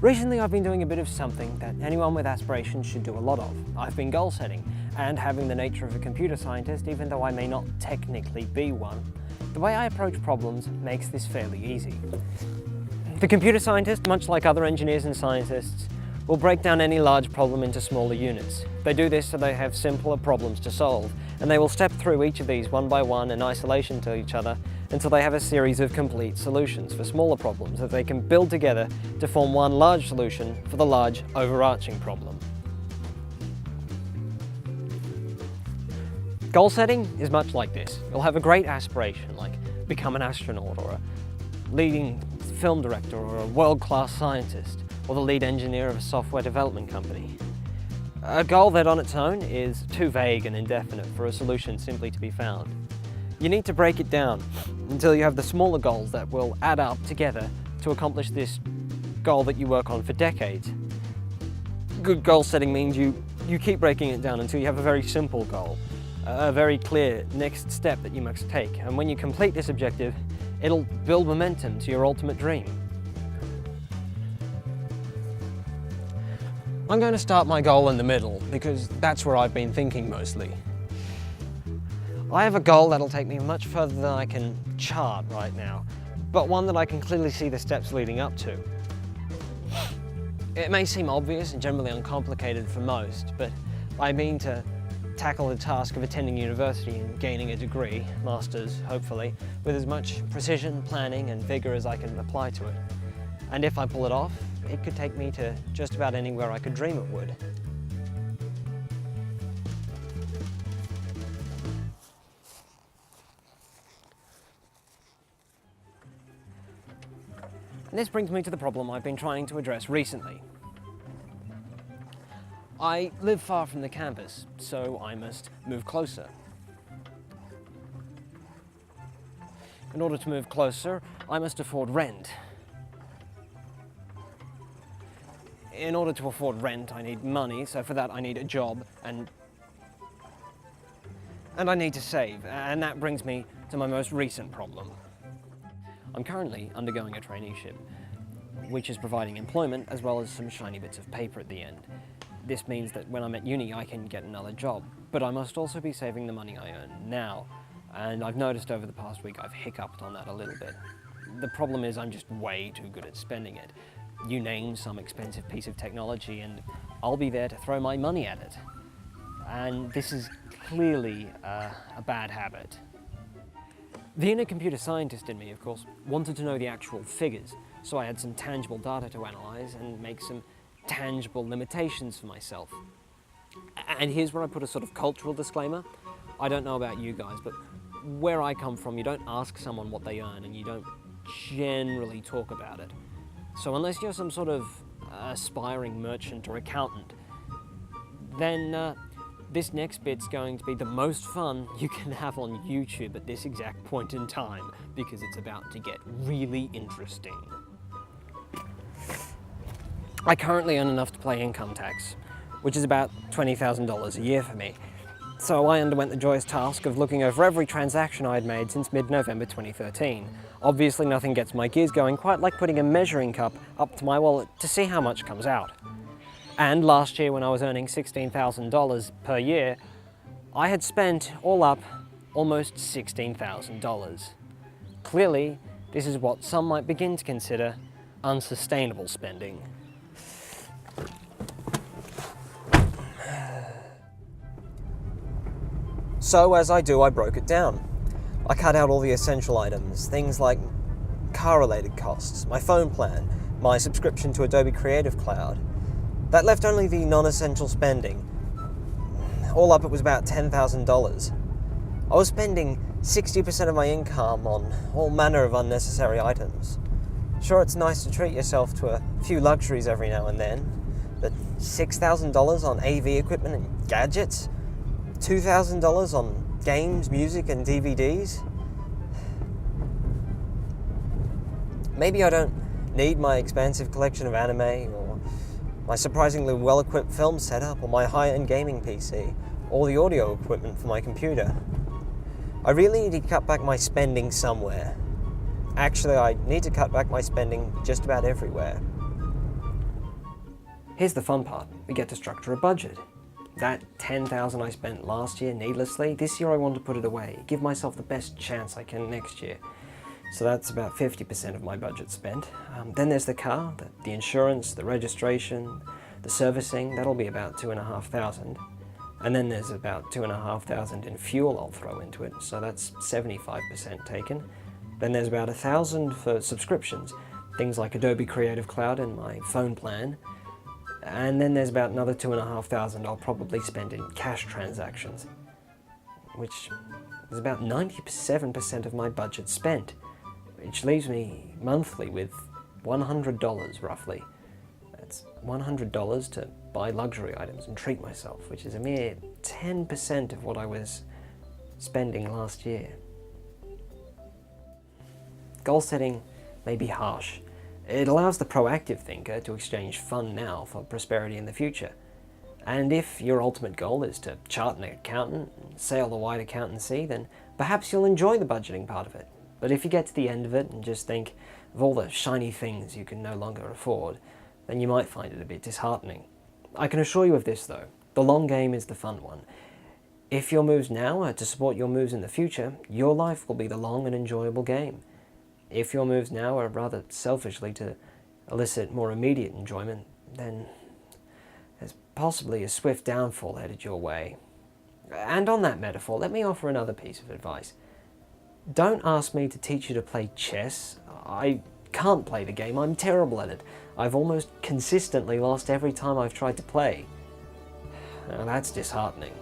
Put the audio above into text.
Recently I've been doing a bit of something that anyone with aspirations should do a lot of. I've been goal setting, and having the nature of a computer scientist, even though I may not technically be one, the way I approach problems makes this fairly easy. The computer scientist, much like other engineers and scientists, will break down any large problem into smaller units. They do this so they have simpler problems to solve, and they will step through each of these one by one in isolation to each other until they have a series of complete solutions for smaller problems that they can build together to form one large solution for the large overarching problem. Goal setting is much like this. You'll have a great aspiration, like become an astronaut or a leading film director or a world-class scientist or the lead engineer of a software development company. A goal that on its own is too vague and indefinite for a solution simply to be found. You need to break it down until you have the smaller goals that will add up together to accomplish this goal that you work on for decades. Good goal setting means you keep breaking it down until you have a very simple goal, a very clear next step that you must take, and when you complete this objective, it'll build momentum to your ultimate dream. I'm going to start my goal in the middle because that's where I've been thinking mostly. I have a goal that'll take me much further than I can chart right now, but one that I can clearly see the steps leading up to. It may seem obvious and generally uncomplicated for most, but I mean to tackle the task of attending university and gaining a degree, master's hopefully, with as much precision, planning and vigour as I can apply to it. And if I pull it off, it could take me to just about anywhere I could dream it would. And this brings me to the problem I've been trying to address recently. I live far from the campus, so I must move closer. In order to move closer, I must afford rent. In order to afford rent, I need money, so for that I need a job, and I need to save, and that brings me to my most recent problem. I'm currently undergoing a traineeship, which is providing employment as well as some shiny bits of paper at the end. This means that when I'm at uni I can get another job, but I must also be saving the money I earn now, and I've noticed over the past week I've hiccuped on that a little bit. The problem is I'm just way too good at spending it. You name some expensive piece of technology and I'll be there to throw my money at it. And this is clearly a bad habit. The inner computer scientist in me, of course, wanted to know the actual figures, so I had some tangible data to analyze and make some tangible limitations for myself. And here's where I put a sort of cultural disclaimer. I don't know about you guys, but where I come from, you don't ask someone what they earn and you don't generally talk about it. So unless you're some sort of aspiring merchant or accountant, then this next bit's going to be the most fun you can have on YouTube at this exact point in time, because it's about to get really interesting. I currently earn enough to pay income tax, which is about $20,000 a year for me. So I underwent the joyous task of looking over every transaction I had made since mid-November 2013. Obviously nothing gets my gears going quite like putting a measuring cup up to my wallet to see how much comes out. And last year when I was earning $16,000 per year, I had spent, all up, almost $16,000. Clearly, this is what some might begin to consider unsustainable spending. So as I do, I broke it down. I cut out all the essential items, things like car-related costs, my phone plan, my subscription to Adobe Creative Cloud. That left only the non-essential spending. All up, it was about $10,000. I was spending 60% of my income on all manner of unnecessary items. Sure, it's nice to treat yourself to a few luxuries every now and then, but $6,000 on AV equipment and gadgets? $2,000 on games, music, and DVDs? Maybe I don't need my expansive collection of anime, or my surprisingly well-equipped film setup, or my high-end gaming PC, or the audio equipment for my computer. I really need to cut back my spending somewhere. Actually, I need to cut back my spending just about everywhere. Here's the fun part, we get to structure a budget. That $10,000 I spent last year needlessly, this year I want to put it away, give myself the best chance I can next year. So that's about 50% of my budget spent. Then there's the car, the insurance, the registration, the servicing, that'll be about $2,500. And then there's about $2,500 in fuel I'll throw into it, so that's 75% taken. Then there's about $1,000 for subscriptions, things like Adobe Creative Cloud and my phone plan. And then there's about another $2,500 I'll probably spend in cash transactions, which is about 97% of my budget spent, which leaves me monthly with $100 roughly. That's $100 to buy luxury items and treat myself, which is a mere 10% of what I was spending last year. Goal setting may be harsh. It allows the proactive thinker to exchange fun now for prosperity in the future. And if your ultimate goal is to chart an accountant and sail the wide accountancy, then perhaps you'll enjoy the budgeting part of it. But if you get to the end of it and just think of all the shiny things you can no longer afford, then you might find it a bit disheartening. I can assure you of this though, the long game is the fun one. If your moves now are to support your moves in the future, your life will be the long and enjoyable game. If your moves now are rather selfishly to elicit more immediate enjoyment, then there's possibly a swift downfall headed your way. And on that metaphor, let me offer another piece of advice. Don't ask me to teach you to play chess. I can't play the game, I'm terrible at it. I've almost consistently lost every time I've tried to play. Now that's disheartening.